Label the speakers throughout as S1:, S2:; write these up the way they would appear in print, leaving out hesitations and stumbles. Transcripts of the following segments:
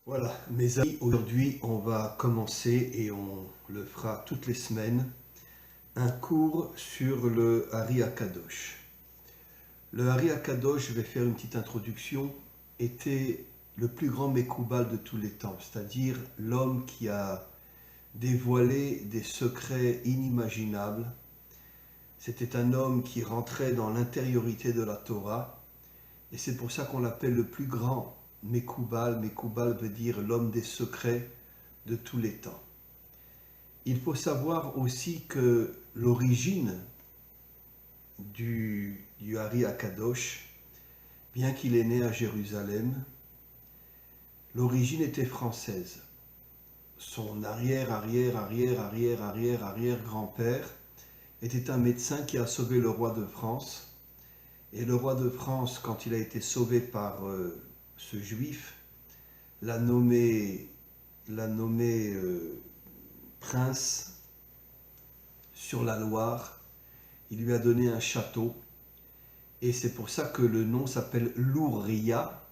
S1: Voilà, mes amis, aujourd'hui on va commencer, et on le fera toutes les semaines, un cours sur le Hari Akadosh. Le Hari Akadosh, je vais faire une petite introduction, était le plus grand Mekoubal de tous les temps, c'est-à-dire l'homme qui a dévoilé des secrets inimaginables. C'était un homme qui rentrait dans l'intériorité de la Torah, et c'est pour ça qu'on l'appelle le plus grand Mekoubal. Mekoubal veut dire l'homme des secrets de tous les temps. Il faut savoir aussi que l'origine du Hari Akadosh, bien qu'il est né à Jérusalem, l'origine était française. Son arrière-grand-père était un médecin qui a sauvé le roi de France. Et le roi de France, quand il a été sauvé par ce juif, l'a nommé prince sur la Loire. Il lui a donné un château. Et c'est pour ça que le nom s'appelle Louria,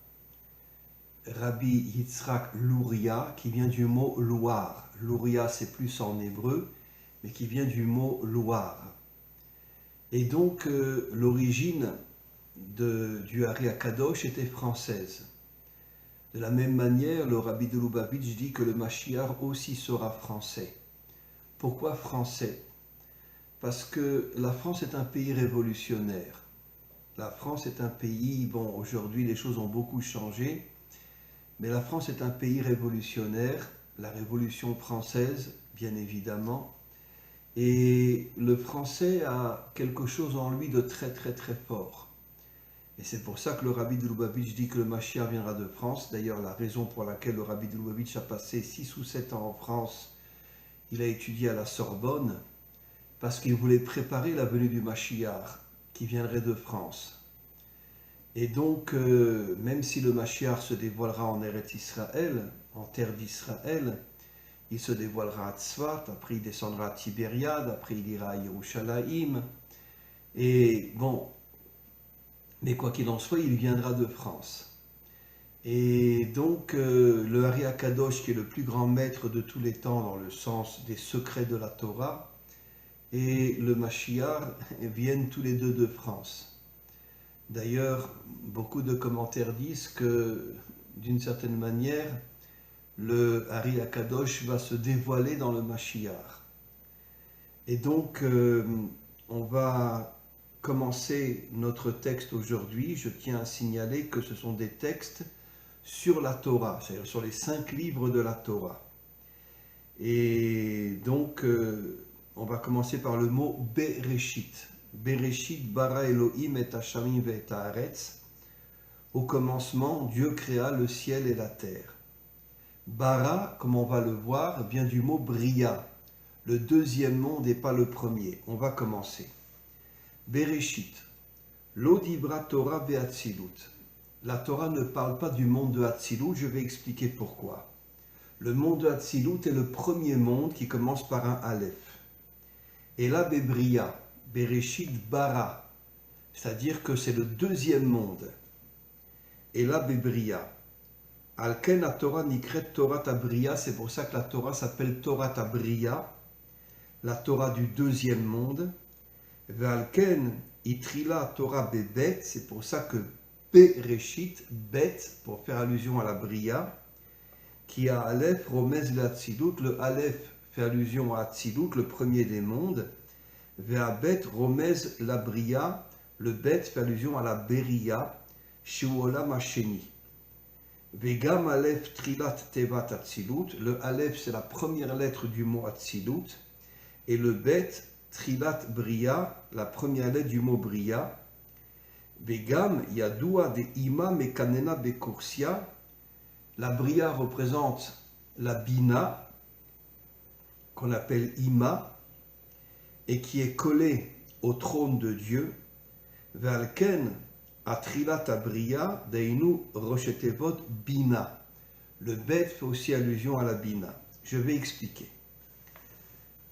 S1: Rabbi Yitzhak Louria, qui vient du mot Loire. Louria, c'est plus en hébreu, mais qui vient du mot Loire. Et donc, l'origine du Hari Akadosh était française. De la même manière, le Rabbi de Lubavitch dit que le Mashiach aussi sera français. Pourquoi français? Parce que la France est un pays révolutionnaire. La France est un pays, bon, aujourd'hui les choses ont beaucoup changé, mais la France est un pays révolutionnaire, la Révolution française, bien évidemment, et le français a quelque chose en lui de très très très fort. Et c'est pour ça que le Rabbi de Lubavitch dit que le Mashiach viendra de France. D'ailleurs, la raison pour laquelle le Rabbi de Lubavitch a passé 6 ou 7 ans en France, il a étudié à la Sorbonne, parce qu'il voulait préparer la venue du Mashiach, qui viendrait de France. Et donc, même si le Mashiach se dévoilera en Eretz Israël, en terre d'Israël, il se dévoilera à Tzfat, après il descendra à Tibériade, après il ira à Yerushalayim. Et bon, mais quoi qu'il en soit, il viendra de France. Et donc, le Hari Akadosh, qui est le plus grand maître de tous les temps dans le sens des secrets de la Torah, et le Mashiach viennent tous les deux de France. D'ailleurs, beaucoup de commentaires disent que, d'une certaine manière, le Hari Akadosh va se dévoiler dans le Mashiach. Et donc, on va commencer notre texte aujourd'hui. Je tiens à signaler que ce sont des textes sur la Torah, c'est-à-dire sur les 5 livres de la Torah. Et donc, on va commencer par le mot Bereshit. Bereshit bara Elohim et Hashamim ve'et haaretz. Au commencement, Dieu créa le ciel et la terre. Bara, comme on va le voir, vient du mot bria. Le deuxième monde n'est pas le premier. On va commencer. Bereshit. L'odibra Torah ve'atzilut. La Torah ne parle pas du monde de Hatzilut, je vais expliquer pourquoi. Le monde de Hatzilut est le premier monde qui commence par un Aleph. Et là, Bebria, Bereshit bara, c'est-à-dire que c'est le deuxième monde. Et là, Bebria. Alken la Torah nikret Torah Tabria, c'est pour ça que la Torah s'appelle Torah Tabria, la Torah du deuxième monde. Valken itrila Torah bebet, c'est pour ça que Bereshit, bet, pour faire allusion à la Bria, qui a Aleph, Romez l'Atzilut, le Aleph fait allusion à Atzilut, le premier des mondes, Ve'abet, Romez la Bria, le bet fait allusion à la Beria, Sheolam Hasheni. Vegam Aleph Trilat Tevat Atzilut, le Aleph c'est la première lettre du mot Atzilut, et le Bet Trilat Bria, la première lettre du mot Bria. Vegam Yadua de Ima Mekanena Bekursia, la Bria représente la Bina, qu'on appelle Ima, et qui est collée au trône de Dieu. Valken Atrilat Abria, Deinu Roshetevot Bina. Le Bet fait aussi allusion à la Bina. Je vais expliquer.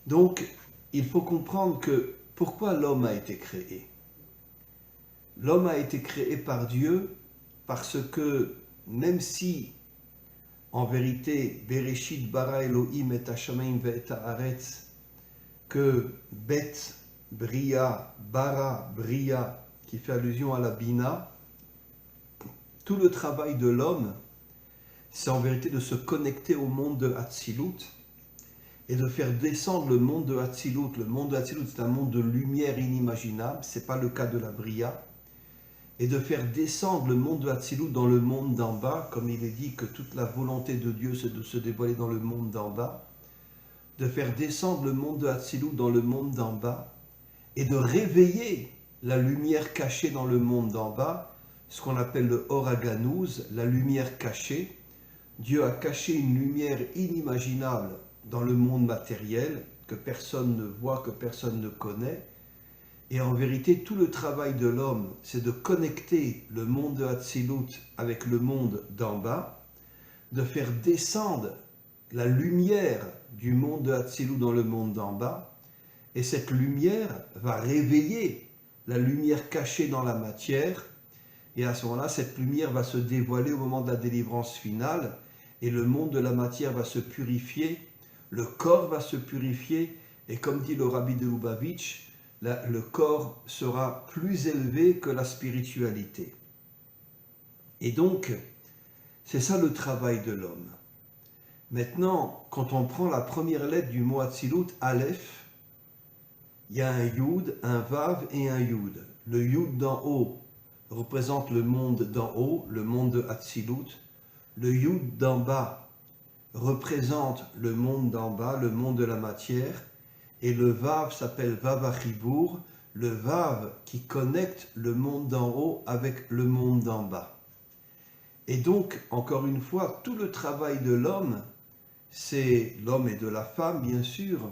S1: Donc, il faut comprendre que pourquoi l'homme a été créé. L'homme a été créé par Dieu parce que même si En vérité, Bereshit bara Elohim et Hashamayim ve'et haaretz, que Bet, Bria, Bara, Bria, qui fait allusion à la Bina, tout le travail de l'homme, c'est en vérité de se connecter au monde de Hatzilut et de faire descendre le monde de Hatzilut. Le monde de Hatzilut, c'est un monde de lumière inimaginable, ce n'est pas le cas de la Bria. Et de faire descendre le monde de Hatzilut dans le monde d'en bas, comme il est dit que toute la volonté de Dieu, c'est de se dévoiler dans le monde d'en bas. De faire descendre le monde de Hatzilut dans le monde d'en bas et de réveiller la lumière cachée dans le monde d'en bas, ce qu'on appelle le Or HaGanuz, la lumière cachée. Dieu a caché une lumière inimaginable dans le monde matériel, que personne ne voit, que personne ne connaît. Et en vérité, tout le travail de l'homme, c'est de connecter le monde de Hatzilut avec le monde d'en bas, de faire descendre la lumière du monde de Hatzilut dans le monde d'en bas, et cette lumière va réveiller la lumière cachée dans la matière, et à ce moment-là, cette lumière va se dévoiler au moment de la délivrance finale, et le monde de la matière va se purifier, le corps va se purifier, et comme dit le Rabbi de Lubavitch, le corps sera plus élevé que la spiritualité. Et donc, c'est ça le travail de l'homme. Maintenant, quand on prend la première lettre du mot Hatzilut, Aleph, il y a un Yud, un Vav et un Yud. Le Yud d'en haut représente le monde d'en haut, le monde de Hatzilut. Le Yud d'en bas représente le monde d'en bas, le monde de la matière. Et le Vav s'appelle Vav HaChibour, le Vav qui connecte le monde d'en haut avec le monde d'en bas. Et donc, encore une fois, tout le travail de l'homme, c'est l'homme et de la femme, bien sûr,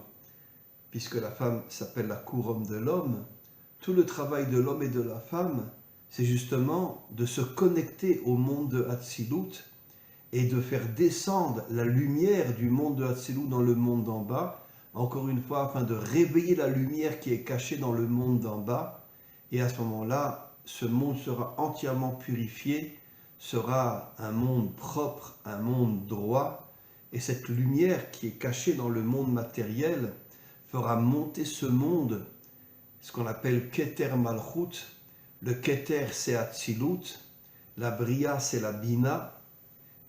S1: puisque la femme s'appelle la couronne de l'homme. Tout le travail de l'homme et de la femme, c'est justement de se connecter au monde de Hatzilut et de faire descendre la lumière du monde de Hatzilut dans le monde d'en bas, encore une fois, afin de réveiller la lumière qui est cachée dans le monde d'en bas. Et à ce moment-là, ce monde sera entièrement purifié, sera un monde propre, un monde droit. Et cette lumière qui est cachée dans le monde matériel fera monter ce monde, ce qu'on appelle Keter Malchut. Le Keter, c'est Hatzilut, la Bria, c'est la Bina.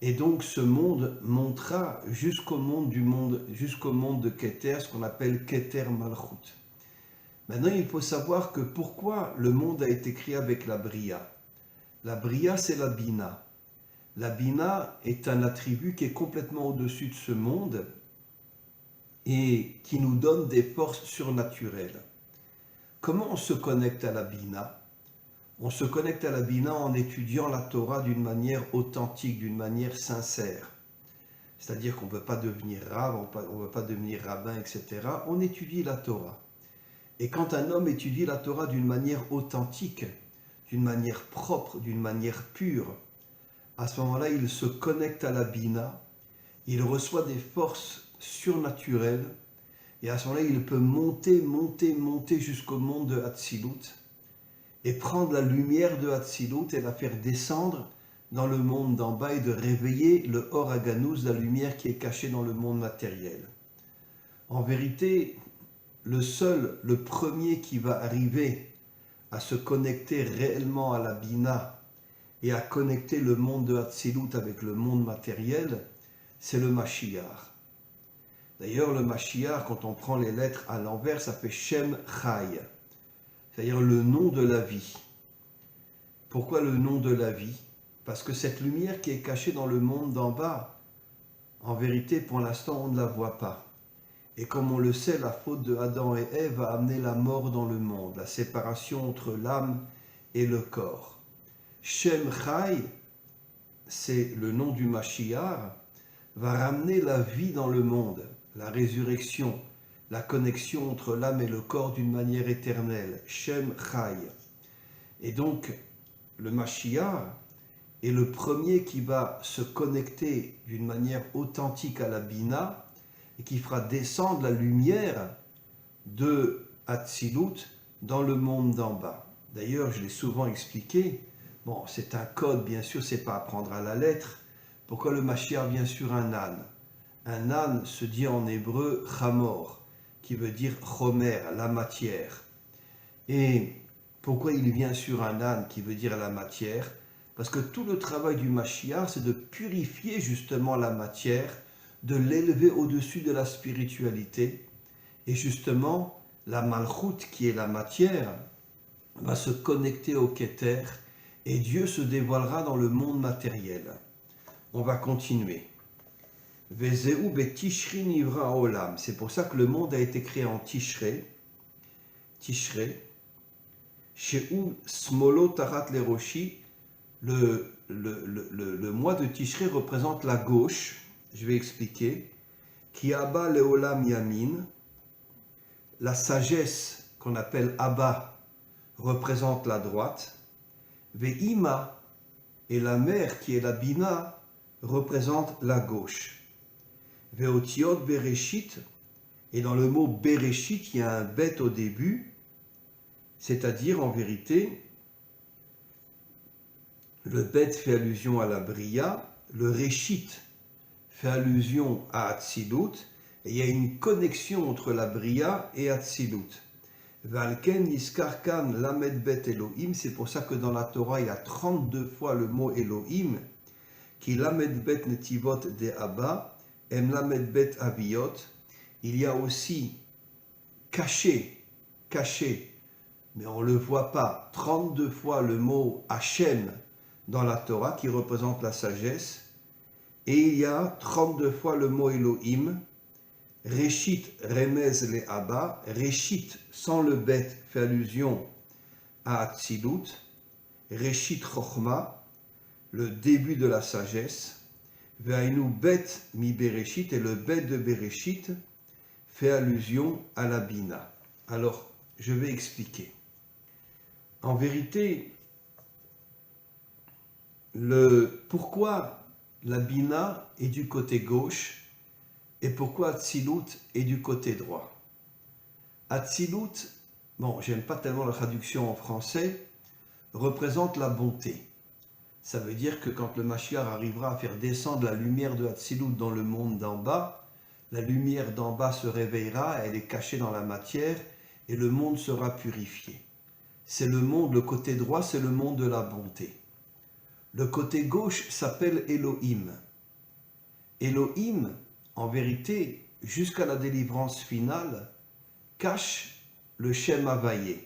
S1: Et donc ce monde montera jusqu'au monde de Keter, ce qu'on appelle Keter Malchut. Maintenant, il faut savoir que pourquoi le monde a été créé avec la Bria. La Bria, c'est la Bina. La Bina est un attribut qui est complètement au-dessus de ce monde et qui nous donne des forces surnaturelles. Comment on se connecte à la Bina ? On se connecte à la Bina en étudiant la Torah d'une manière authentique, d'une manière sincère. C'est-à-dire qu'on ne peut pas devenir rave, on ne peut pas devenir rabbin, etc. On étudie la Torah. Et quand un homme étudie la Torah d'une manière authentique, d'une manière propre, d'une manière pure, à ce moment-là, il se connecte à la Bina, il reçoit des forces surnaturelles, et à ce moment-là, il peut monter jusqu'au monde de Hatzilut, et prendre la lumière de Hatzilut et la faire descendre dans le monde d'en bas et de réveiller le Or HaGanuz, la lumière qui est cachée dans le monde matériel. En vérité, le premier qui va arriver à se connecter réellement à la Bina et à connecter le monde de Hatzilut avec le monde matériel, c'est le Mashiach. D'ailleurs, le Mashiach, quand on prend les lettres à l'envers, ça fait Shem Chai, c'est-à-dire le nom de la vie. Pourquoi le nom de la vie ? Parce que cette lumière qui est cachée dans le monde d'en bas, en vérité, pour l'instant, on ne la voit pas. Et comme on le sait, la faute de Adam et Ève a amené la mort dans le monde, la séparation entre l'âme et le corps. Shem Chai, c'est le nom du Mashiach, va ramener la vie dans le monde, la résurrection, la connexion entre l'âme et le corps d'une manière éternelle. Shem Chai. Et donc, le Mashiach est le premier qui va se connecter d'une manière authentique à la Bina et qui fera descendre la lumière de Hatzilut dans le monde d'en bas. D'ailleurs, je l'ai souvent expliqué, bon, c'est un code, bien sûr, c'est pas à prendre à la lettre, Pourquoi le Mashiach vient sur un âne? Un âne se dit en hébreu chamor, qui veut dire chomer, la matière. Et pourquoi il vient sur un âne, qui veut dire la matière? Parce que tout le travail du Mashiach, c'est de purifier justement la matière, de l'élever au-dessus de la spiritualité. Et justement, la malchoute, qui est la matière, va se connecter au Keter, et Dieu se dévoilera dans le monde matériel. On va continuer. Vezeu betishri nivra olam. C'est pour ça que le monde a été créé en Tishrei. Tishrei. Sheu smolo tarat leroshi. Le mois de Tishrei représente la gauche. Je vais expliquer. Ki Abba leolam yamin. La sagesse qu'on appelle Abba représente la droite. Ve'ima, et la mère qui est la Bina représente la gauche. Ve'otiot bereshit, et dans le mot bereshit, il y a un bet au début, c'est-à-dire en vérité, le bet fait allusion à la bria, le reshit fait allusion à Atzilut, et il y a une connexion entre la bria et Atzilut. Valken Yiskarkan Lamed Bet Elohim, c'est pour ça que dans la Torah il y a 32 fois le mot Elohim, qui Lamed Bet Netivot de Abba, Em Lamed Bet Aviyot. Il y a aussi caché, mais on ne le voit pas, 32 fois le mot Hachem dans la Torah qui représente la sagesse, et il y a 32 fois le mot Elohim. Réchit remez le Abba, Réchit sans le bet fait allusion à Atzilut, Réchit Chochma, le début de la sagesse, Ve'ainu bet mi Bereshit, et le bet de Bereshit fait allusion à la Bina. Alors, je vais expliquer. En vérité, pourquoi la Bina est du côté gauche et pourquoi Atzilut est du côté droit. Atzilut, bon, j'aime pas tellement la traduction en français, représente la bonté. Ça veut dire que quand le Mashiach arrivera à faire descendre la lumière de Atzilut dans le monde d'en bas, la lumière d'en bas se réveillera, elle est cachée dans la matière, et le monde sera purifié. C'est le monde, le côté droit, c'est le monde de la bonté. Le côté gauche s'appelle Elohim. Elohim, en vérité, jusqu'à la délivrance finale, cache le Shem Havayé.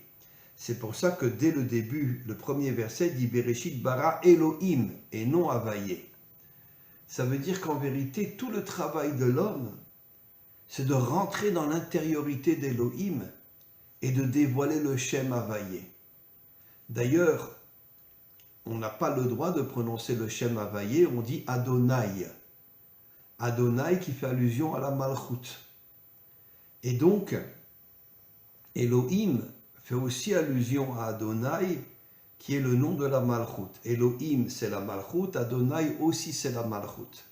S1: C'est pour ça que dès le début, le premier verset dit Bereshit bara Elohim et non Havayé. Ça veut dire qu'en vérité, tout le travail de l'homme, c'est de rentrer dans l'intériorité d'Elohim et de dévoiler le Shem Havayé. D'ailleurs, on n'a pas le droit de prononcer le Shem Havayé, on dit Adonai. Adonai qui fait allusion à la Malchut. Et donc, Elohim fait aussi allusion à Adonai, qui est le nom de la Malchut. Elohim, c'est la Malchut, Adonai aussi, c'est la Malchut.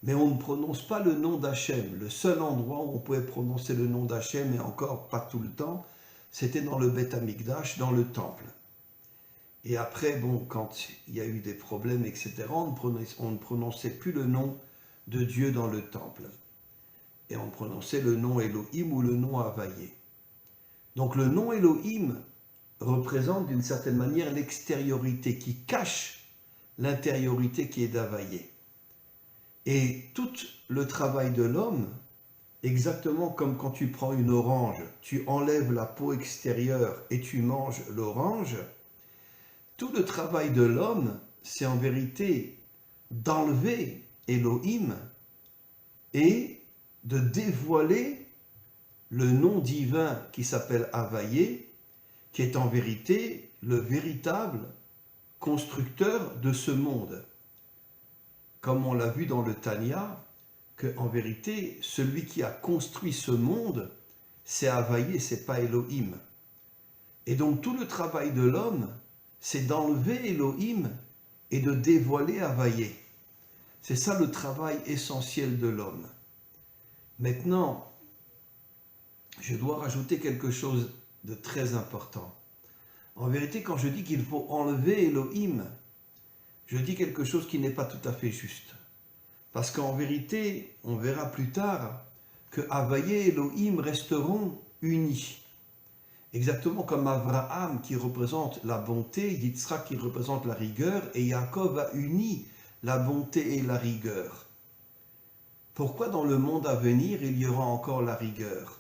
S1: Mais on ne prononce pas le nom d'Hachem. Le seul endroit où on pouvait prononcer le nom d'Hachem, et encore pas tout le temps, c'était dans le Beth Amikdash, dans le temple. Et après, bon, quand il y a eu des problèmes, etc., on ne prononçait plus le nom de Dieu dans le temple. Et on prononçait le nom Elohim ou le nom Havayé. Donc le nom Elohim représente d'une certaine manière l'extériorité qui cache l'intériorité qui est d'Havayé. Et tout le travail de l'homme, exactement comme quand tu prends une orange, tu enlèves la peau extérieure et tu manges l'orange, tout le travail de l'homme, c'est en vérité d'enlever Elohim et de dévoiler le nom divin qui s'appelle Havayé, qui est en vérité le véritable constructeur de ce monde. Comme on l'a vu dans le Tanya, qu'en vérité, celui qui a construit ce monde, c'est Havayé, c'est pas Elohim. Et donc tout le travail de l'homme, c'est d'enlever Elohim et de dévoiler Havayé. C'est ça le travail essentiel de l'homme. Maintenant, je dois rajouter quelque chose de très important. En vérité, quand je dis qu'il faut enlever Elohim, je dis quelque chose qui n'est pas tout à fait juste. Parce qu'en vérité, on verra plus tard que Havaye et Elohim resteront unis. Exactement comme Abraham qui représente la bonté, Yitzhak qui représente la rigueur, et Yaakov a uni la bonté et la rigueur. Pourquoi dans le monde à venir il y aura encore la rigueur?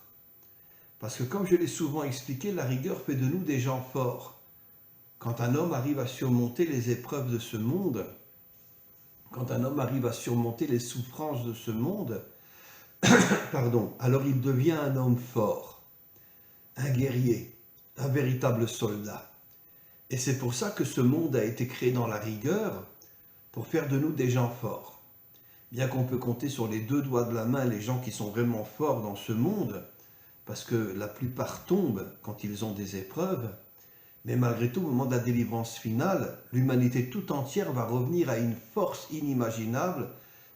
S1: Parce que comme je l'ai souvent expliqué, la rigueur fait de nous des gens forts. Quand un homme arrive à surmonter les épreuves de ce monde, quand un homme arrive à surmonter les souffrances de ce monde, alors il devient un homme fort, un guerrier, un véritable soldat. Et c'est pour ça que ce monde a été créé dans la rigueur, pour faire de nous des gens forts. Bien qu'on peut compter sur les deux doigts de la main les gens qui sont vraiment forts dans ce monde, parce que la plupart tombent quand ils ont des épreuves, mais malgré tout, au moment de la délivrance finale, l'humanité tout entière va revenir à une force inimaginable,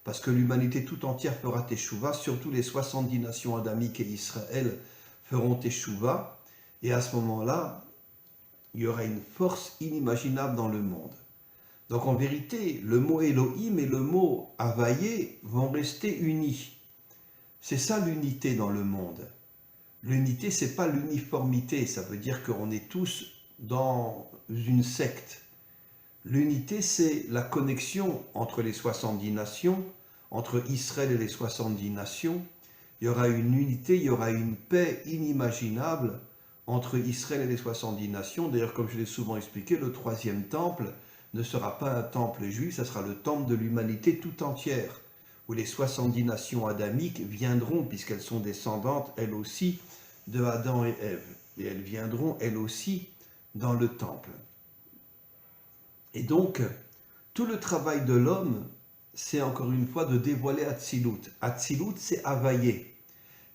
S1: parce que l'humanité tout entière fera teshuva, surtout les 70 nations adamiques et Israël feront teshuva, et à ce moment-là, il y aura une force inimaginable dans le monde. Donc en vérité, le mot Elohim et le mot Havaye vont rester unis. C'est ça l'unité dans le monde. L'unité, c'est pas l'uniformité, ça veut dire qu'on est tous dans une secte. L'unité, c'est la connexion entre les 70 nations, entre Israël et les 70 nations. Il y aura une unité, il y aura une paix inimaginable entre Israël et les 70 nations. D'ailleurs, comme je l'ai souvent expliqué, le troisième temple ne sera pas un temple juif, ça sera le temple de l'humanité tout entière, où les 70 nations adamiques viendront, puisqu'elles sont descendantes, elles aussi, de Adam et Ève. Et elles viendront, elles aussi, dans le temple. Et donc, tout le travail de l'homme, c'est encore une fois de dévoiler Hatzilut. Hatzilut, c'est Havaye.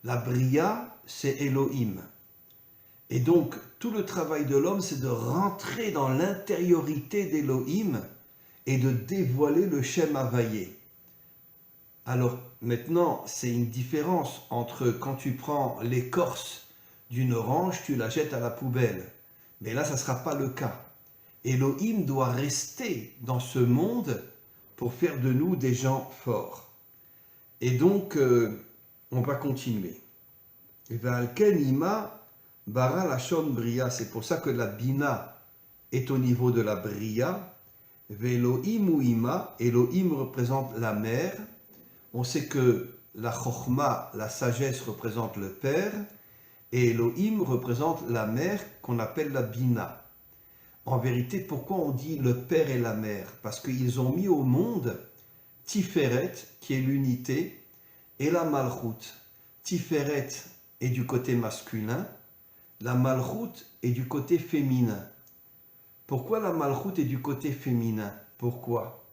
S1: La Bria, c'est Elohim. Et donc, tout le travail de l'homme, c'est de rentrer dans l'intériorité d'Elohim et de dévoiler le Shem Havaye. Alors, maintenant, c'est une différence entre quand tu prends l'écorce d'une orange, tu la jettes à la poubelle. Mais là, ça ne sera pas le cas. Elohim doit rester dans ce monde pour faire de nous des gens forts. Et donc, on va continuer. Ve'alken ima bara lashon bria. C'est pour ça que la bina est au niveau de la bria. Ve'elohim ou ima. Elohim représente la mère. On sait que la chokhma, la sagesse, représente le père. Et Elohim représente la mère qu'on appelle la bina. En vérité, pourquoi on dit le père et la mère? Parce qu'ils ont mis au monde Tiferet, qui est l'unité, et la Malchut. Tiferet est du côté masculin, la Malchut est du côté féminin. Pourquoi la Malchut est du côté féminin? Pourquoi?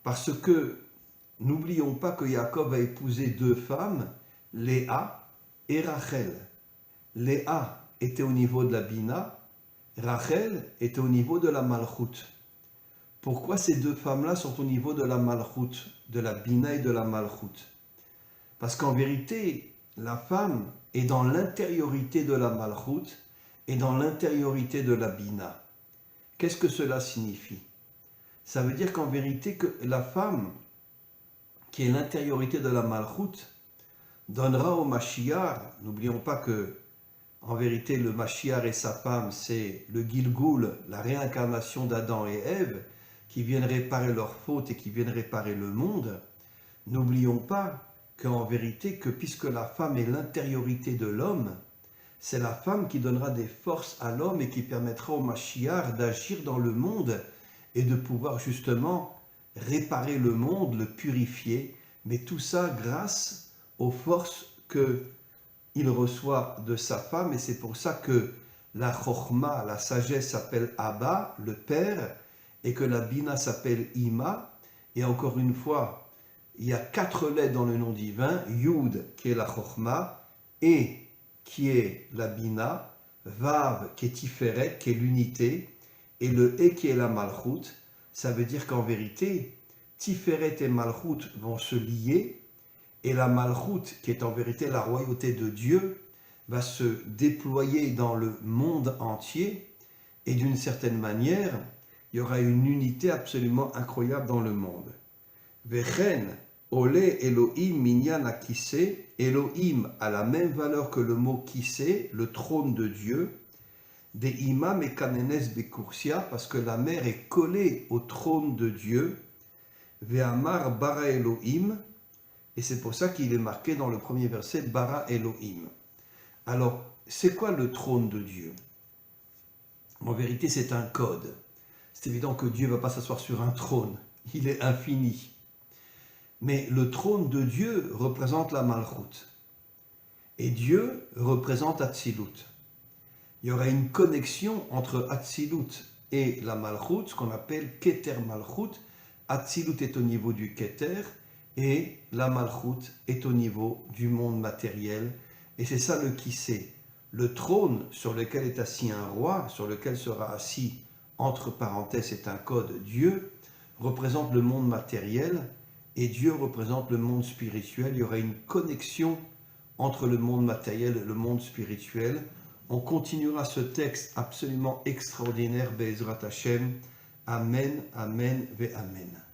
S1: Parce que n'oublions pas que Yaakov a épousé deux femmes, Léa et Rachel. Léa était au niveau de la Bina, Rachel était au niveau de la Malchut. Pourquoi ces deux femmes-là sont au niveau de la Malchut, de la Bina et de la Malchut? Parce qu'en vérité, la femme est dans l'intériorité de la Malchut et dans l'intériorité de la Bina. Qu'est-ce que cela signifie? Ça veut dire qu'en vérité, que la femme, qui est l'intériorité de la Malchut, donnera au Mashiach, n'oublions pas que en vérité, le Mashiach et sa femme, c'est le Gilgoul, la réincarnation d'Adam et Ève, qui viennent réparer leurs fautes et qui viennent réparer le monde. N'oublions pas qu'en vérité, que puisque la femme est l'intériorité de l'homme, c'est la femme qui donnera des forces à l'homme et qui permettra au Mashiach d'agir dans le monde et de pouvoir justement réparer le monde, le purifier, mais tout ça grâce aux forces qu'il reçoit de sa femme, et c'est pour ça que la chokhma, la sagesse, s'appelle Abba, le père, et que la bina s'appelle Ima. Et encore une fois, il y a 4 lettres dans le nom divin, Yud qui est la chokhma, E qui est la bina, Vav qui est Tiferet, qui est l'unité, et le E qui est la malchut. Ça veut dire qu'en vérité, Tiferet et malchut vont se lier, et la Malchut, qui est en vérité la royauté de Dieu, va se déployer dans le monde entier, et d'une certaine manière, il y aura une unité absolument incroyable dans le monde. Vechen Olé Elohim minyan akissé. Elohim a la même valeur que le mot kissé, le trône de Dieu. Des imam et kanenes bekursia, parce que la mer est collée au trône de Dieu. Ve'amar bara Elohim. Et c'est pour ça qu'il est marqué dans le premier verset bara Elohim. Alors, c'est quoi le trône de Dieu? En vérité, c'est un code. C'est évident que Dieu ne va pas s'asseoir sur un trône. Il est infini. Mais le trône de Dieu représente la Malchut. Et Dieu représente Atzilut. Il y aura une connexion entre Atzilut et la Malchut, ce qu'on appelle Keter Malchut. Atzilut est au niveau du Keter et la Malchut est au niveau du monde matériel. Et c'est ça le Kissé. Le trône sur lequel est assis un roi, sur lequel sera assis, entre parenthèses, c'est un code, Dieu, représente le monde matériel et Dieu représente le monde spirituel. Il y aura une connexion entre le monde matériel et le monde spirituel. On continuera ce texte absolument extraordinaire, Be'ezrat Hashem. Amen, Amen, Ve Amen.